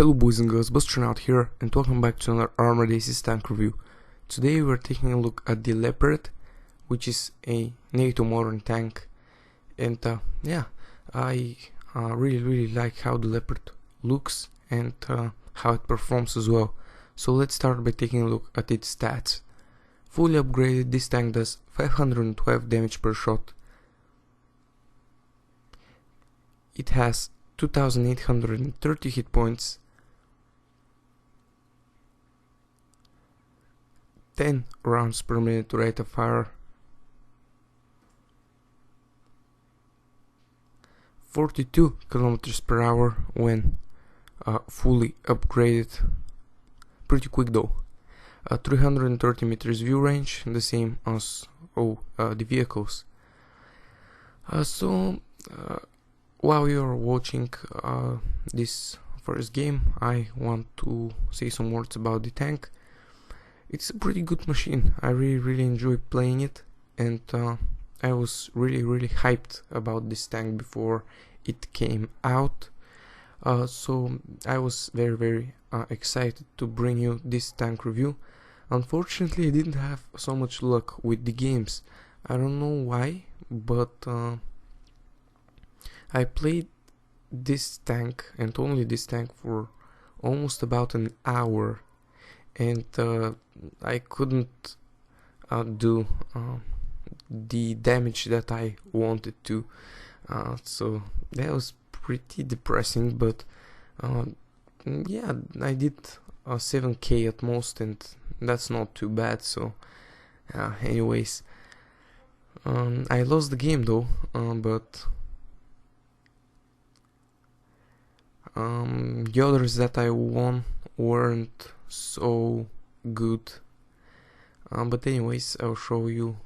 Hello boys and girls, Busternaut here, and welcome back to another Armored A6 tank review. Today we're taking a look at the Leopard, which is a NATO modern tank, and I really like how the Leopard looks and how it performs as well. So let's start by taking a look at its stats. Fully upgraded, this tank does 512 damage per shot. It has 2830 hit points, 10 rounds per minute rate of fire, 42 kilometers per hour when fully upgraded. Pretty quick though. 330 meters view range, the same as the vehicles. While you're watching this first game, I want to say some words about the tank. It's a pretty good machine. I really enjoy playing it, and I was really hyped about this tank before it came out. So I was very excited to bring you this tank review. Unfortunately, I didn't have so much luck with the games. I don't know why, but I played this tank and only this tank for almost about an hour, and I couldn't do the damage that I wanted to, so that was pretty depressing. But yeah, I did 7k at most, and that's not too bad. So anyways, I lost the game though, but the others that I won weren't so good, but anyways, I'll show you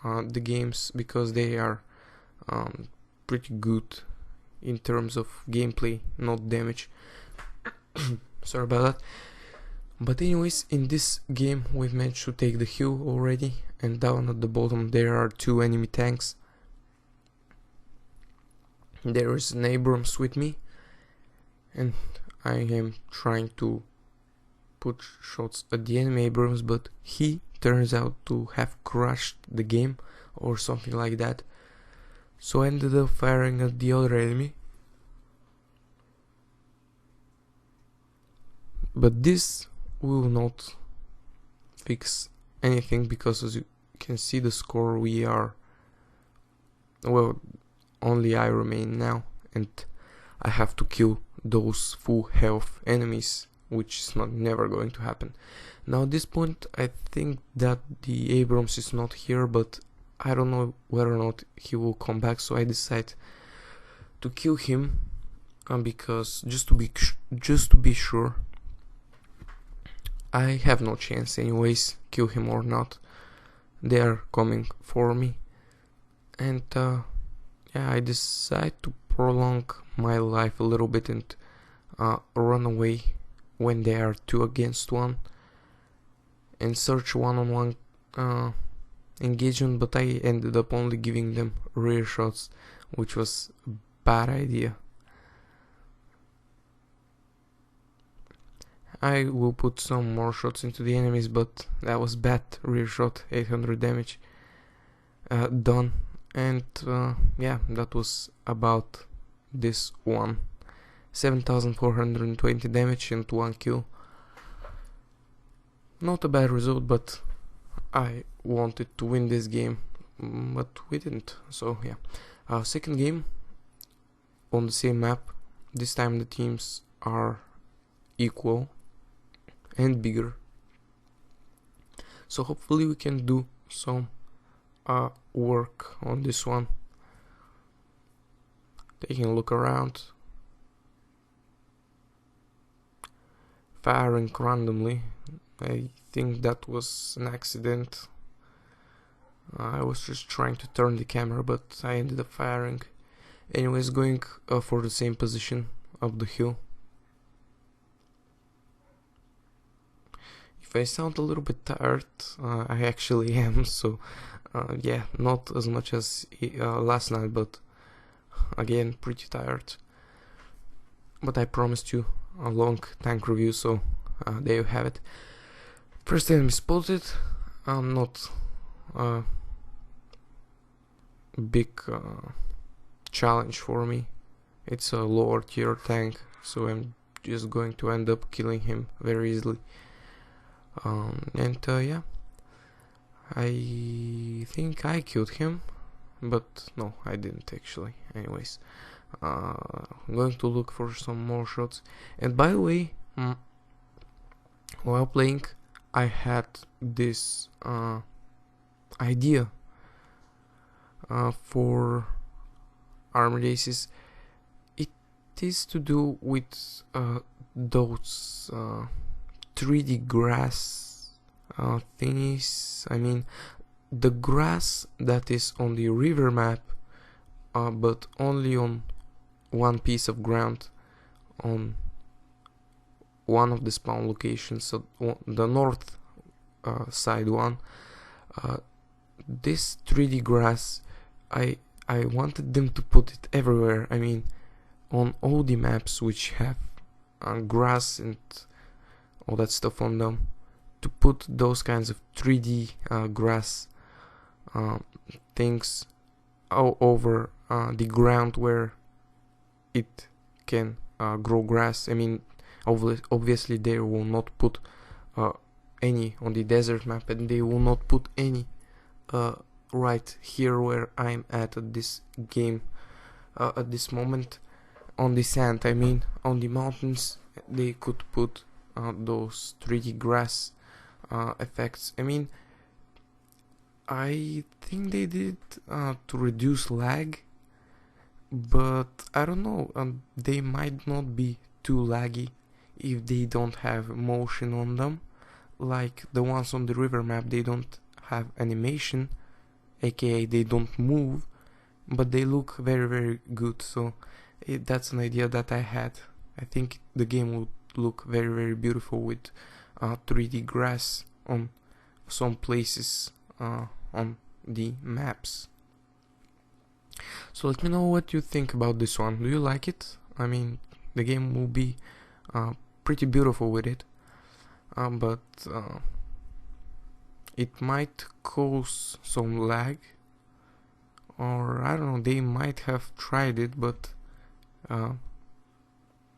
the games because they are pretty good in terms of gameplay, not damage. Sorry about that. But anyways, in this game we've managed to take the hill already, and down at the bottom there are two enemy tanks. There is an Abrams with me, and I am trying to put shots at the enemy Abrams, but he turns out to have crashed the game or something like that. So I ended up firing at the other enemy. But this will not fix anything, because as you can see the score, we are, well, only I remain now, and I have to kill those full health enemies, which is never going to happen. Now at this point I think that the Abrams is not here, but I don't know whether or not he will come back, so I decide to kill him, because just to be sure. I have no chance anyways, kill him or not. They are coming for me, and yeah, I decide to prolong my life a little bit and run away when they are 2 against 1 and search one-on-one engagement, but I ended up only giving them rear shots, which was a bad idea. I will put some more shots into the enemies, but that was bad rear shot, 800 damage done, and yeah, that was about this one. 7420 damage and 1 kill. Not a bad result, but I wanted to win this game, but we didn't. So yeah, second game on the same map. This time the teams are equal and bigger, so hopefully we can do some work on this one. Taking a look around, firing randomly. I think that was an accident. I was just trying to turn the camera, but I ended up firing. Anyways, going for the same position up the hill. If I sound a little bit tired, I actually am, so yeah, not as much as last night, but again, pretty tired. But I promised you a long tank review, so there you have it. First enemy spotted. Not a big challenge for me. It's a lower tier tank, so I'm just going to end up killing him very easily. Yeah, I think I killed him, but no, I didn't actually. Anyways, I'm going to look for some more shots. And by the way, while playing, I had this idea for armored aces. It is to do with those 3D grass thingies. I mean, the grass that is on the river map, but only on one piece of ground, on one of the spawn locations, so the north side one. This 3D grass, I wanted them to put it everywhere. I mean, on all the maps which have grass and all that stuff on them, to put those kinds of 3D grass things all over the ground where it can grow grass. I mean, obviously they will not put any on the desert map, and they will not put any right here where I'm at this game at this moment, on the sand. I mean, on the mountains they could put those 3D grass effects. I mean, I think they did to reduce lag, but I don't know, they might not be too laggy if they don't have motion on them. Like the ones on the river map, they don't have animation, aka they don't move, but they look very, very good. So that's an idea that I had. I think the game would look very, very beautiful with 3D grass on some places on the maps. So let me know what you think about this one. Do you like it? I mean, the game will be pretty beautiful with it, but it might cause some lag, or I don't know, they might have tried it, but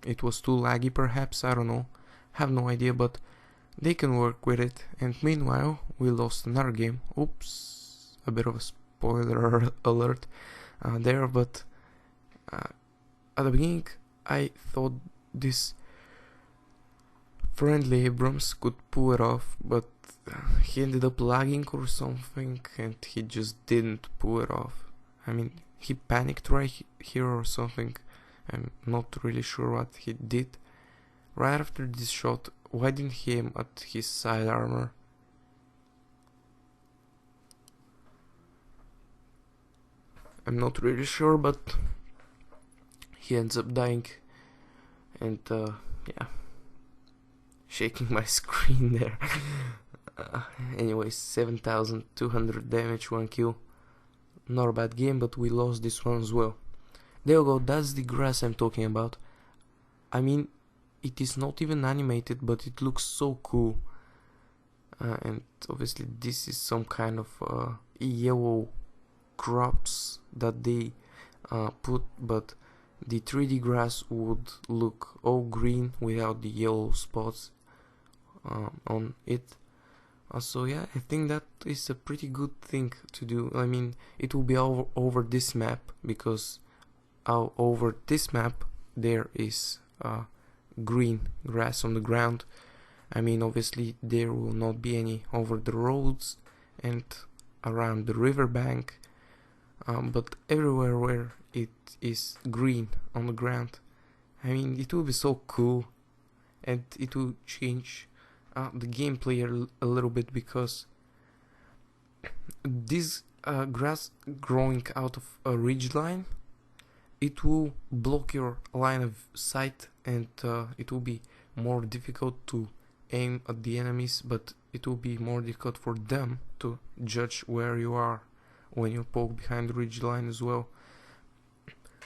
it was too laggy perhaps, I don't know, have no idea, but they can work with it. And meanwhile, we lost another game. Oops, a bit of a spoiler alert there, but at the beginning I thought this friendly Abrams could pull it off, but he ended up lagging or something, and he just didn't pull it off. I mean, he panicked right here or something. I'm not really sure what he did. Right after this shot, why didn't he aim at his side armor? I'm not really sure, but he ends up dying. And yeah, shaking my screen there. Anyways, 7,200 damage, 1 kill. Not a bad game, but we lost this one as well. There you go, that's the grass I'm talking about. I mean, it is not even animated, but it looks so cool. And obviously this is some kind of yellow crops that they put, but the 3D grass would look all green without the yellow spots on it. So yeah, I think that is a pretty good thing to do. I mean, it will be over this map, because over this map there is green grass on the ground. I mean, obviously there will not be any over the roads and around the riverbank, but everywhere where it is green on the ground, I mean, it will be so cool, and it will change the gameplay a little bit, because this grass growing out of a ridge line, it will block your line of sight, and it will be more difficult to aim at the enemies, but it will be more difficult for them to judge where you are when you poke behind the ridge line as well.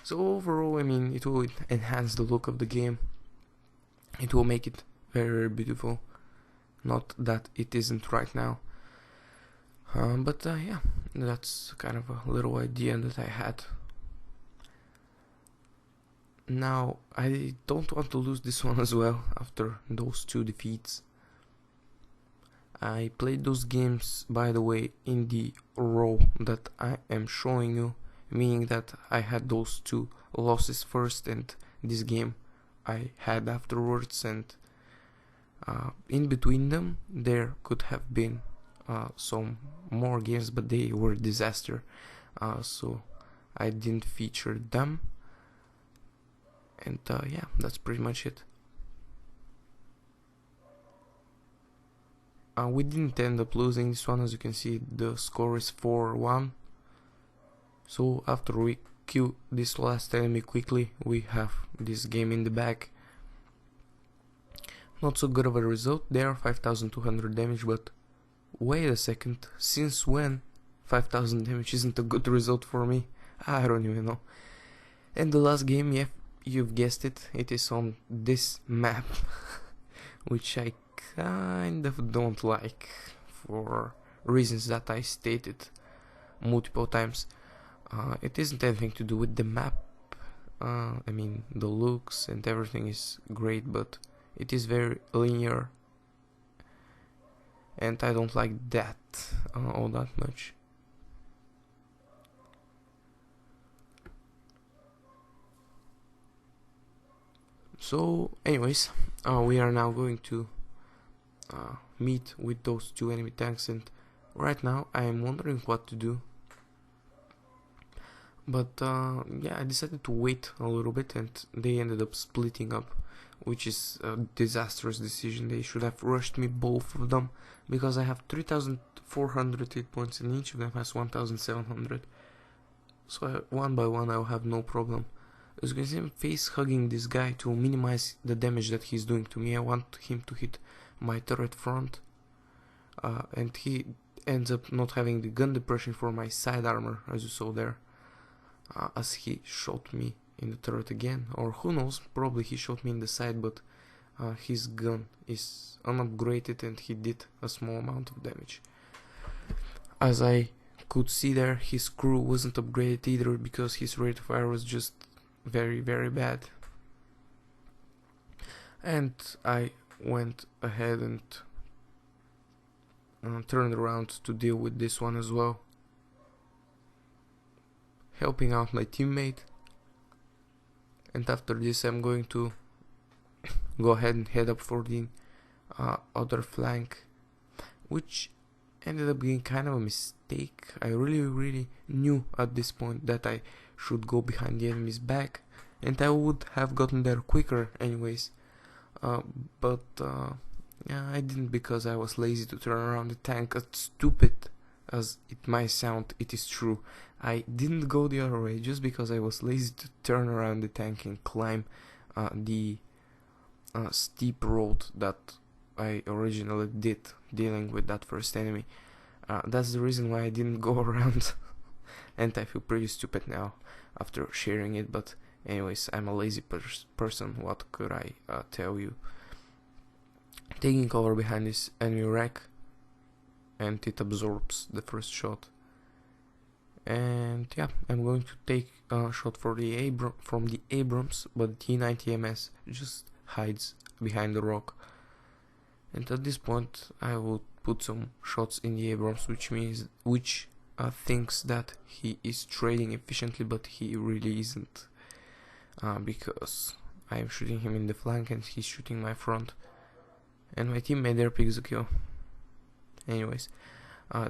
So overall, I mean, it will enhance the look of the game. it will make it very, very beautiful. Not that it isn't right now. But yeah, that's kind of a little idea that I had. Now, I don't want to lose this one as well after those 2 defeats. I played those games, by the way, in the row that I am showing you, meaning that I had those 2 losses first and this game I had afterwards, and in between them there could have been some more games, but they were a disaster, so I didn't feature them. And yeah, that's pretty much it. We didn't end up losing this one. As you can see, the score is 4-1. So after we kill this last enemy quickly, we have this game in the bag. Not so good of a result there, 5200 damage, but wait a second, since when 5000 damage isn't a good result for me? I don't even know. And the last game, yeah, you've guessed it, it is on this map, which I kind of don't like for reasons that I stated multiple times. It isn't anything to do with the map. I mean, the looks and everything is great, but it is very linear, and I don't like that all that much. So anyways, we are now going to meet with those 2 enemy tanks, and right now I am wondering what to do. But yeah, I decided to wait a little bit, and they ended up splitting up, which is a disastrous decision. They should have rushed me, both of them, because I have 3400 hit points and each of them has 1700. So one by one I'll have no problem. As you can see, I'm face hugging this guy to minimize the damage that he's doing to me. I want him to hit my turret front, and he ends up not having the gun depression for my side armor, as you saw there, as he shot me in the turret again, or who knows, probably he shot me in the side, but his gun is unupgraded and he did a small amount of damage. As I could see there, his crew wasn't upgraded either, because his rate of fire was just very, very bad. And I went ahead and turned around to deal with this one as well, helping out my teammate. And after this I'm going to go ahead and head up for the other flank, which ended up being kind of a mistake. I really knew at this point that I should go behind the enemy's back, and I would have gotten there quicker anyways, but yeah, I didn't, because I was lazy to turn around the tank. As stupid as it might sound, it is true. I didn't go the other way just because I was lazy to turn around the tank and climb the steep road that I originally did dealing with that first enemy. That's the reason why I didn't go around. And I feel pretty stupid now after sharing it, but anyways, I'm a lazy person, what could I tell you. Taking cover behind this enemy wreck, and it absorbs the first shot. And yeah, I'm going to take a shot for the from the Abrams, but the T90MS just hides behind the rock. And at this point I will put some shots in the Abrams, which thinks that he is trading efficiently, but he really isn't, because I'm shooting him in the flank and he's shooting my front, and my teammate there picks the kill. Anyways,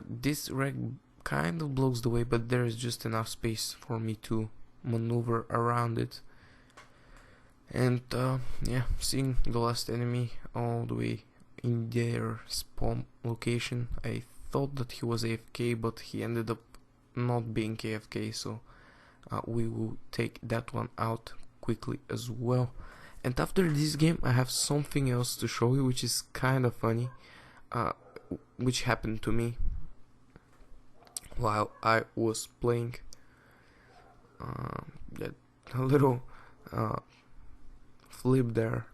this wreck kind of blocks the way, but there is just enough space for me to maneuver around it. And yeah, seeing the last enemy all the way in their spawn location, I thought that he was AFK, but he ended up not being AFK, so we will take that one out quickly as well. And after this game I have something else to show you, which is kind of funny, which happened to me while I was playing. A little flip there.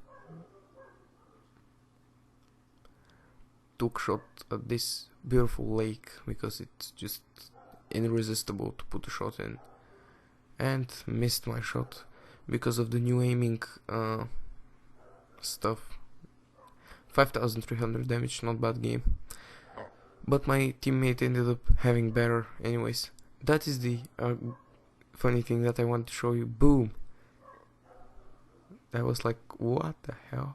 took shot at this beautiful lake because it's just irresistible to put a shot in, and missed my shot because of the new aiming stuff. 5300 damage, not bad game, but my teammate ended up having better anyways. That is the funny thing that I want to show you. Boom! That was like, what the hell?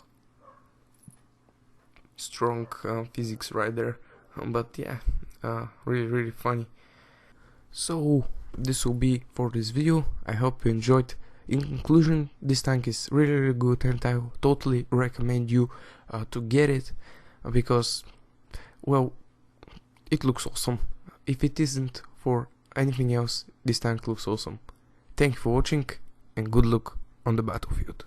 Strong physics right there, but yeah, really funny. So this will be for this video. I hope you enjoyed. In conclusion, this tank is really good, and I totally recommend you to get it because, well, it looks awesome. If it isn't for anything else, this tank looks awesome. Thank you for watching, and good luck on the battlefield.